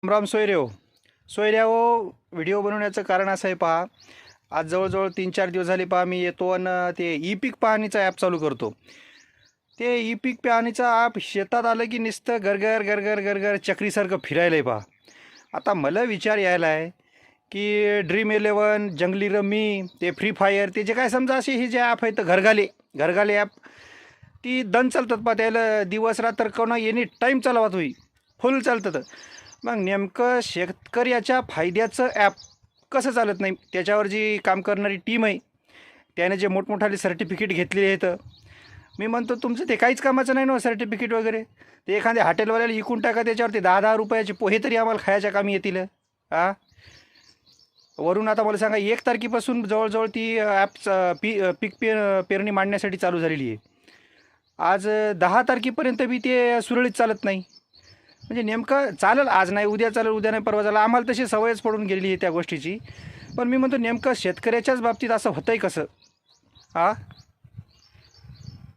राम सोयरे हो. व्हिडिओ बनवण्याचं कारण असं आहे पहा. आज जवळजवळ 3-4 दिवस झाले पहा मी येतो आणि ते ई पीक पाहणीचा ॲप चालू करतो. ते ई पीक पाहणीचा ॲप शेतात आलं की नुसतं गरगर गरगर गरगर चक्रीसारखं फिरायला आहे पहा. आता मला विचार यायला आहे की ड्रीम11, जंगली रमी, ते फ्री फायर, ते जे काय समजा असे हे जे ॲप आहेत घरगाले घरगाले ॲप, ती दन चालतात पहा. त्याला दिवस रात्र कोणा एनी टाईम चालवत होई, फुल चालतं. मग नेमकं शेतकऱ्याच्या फायद्याचं ॲप कसं चालत नाही? त्याच्यावर जी काम करणारी टीम आहे त्याने जे मोठमोठाले सर्टिफिकेट घेतलेले आहेत, मी म्हणतो तुमचं ते काहीच कामाचं नाही ना सर्टिफिकेट वगैरे. ते एखाद्या हॉटेलवाल्याला विकून टाका, त्याच्यावरती 10-10 रुपयाचे पोहे तरी आम्हाला खायच्या कामी येतील. हां, वरून आता मला सांगा 1 तारखेपासून जवळजवळ ती ॲप पीक पेरणी मांडण्यासाठी चालू झालेली आहे. आज 10 तारखेपर्यंत बी ते सुरळीत चालत नाही. म्हणजे नेमकं चालेल, आज नाही उद्या चालेल, उद्या नाही परवा चालेल, आम्हाला तशी सवयच पडून गेलेली आहे त्या गोष्टीची. पण मी म्हणतो नेमकं शेतकऱ्याच्याच बाबतीत असं होतं आहे कसं? हां,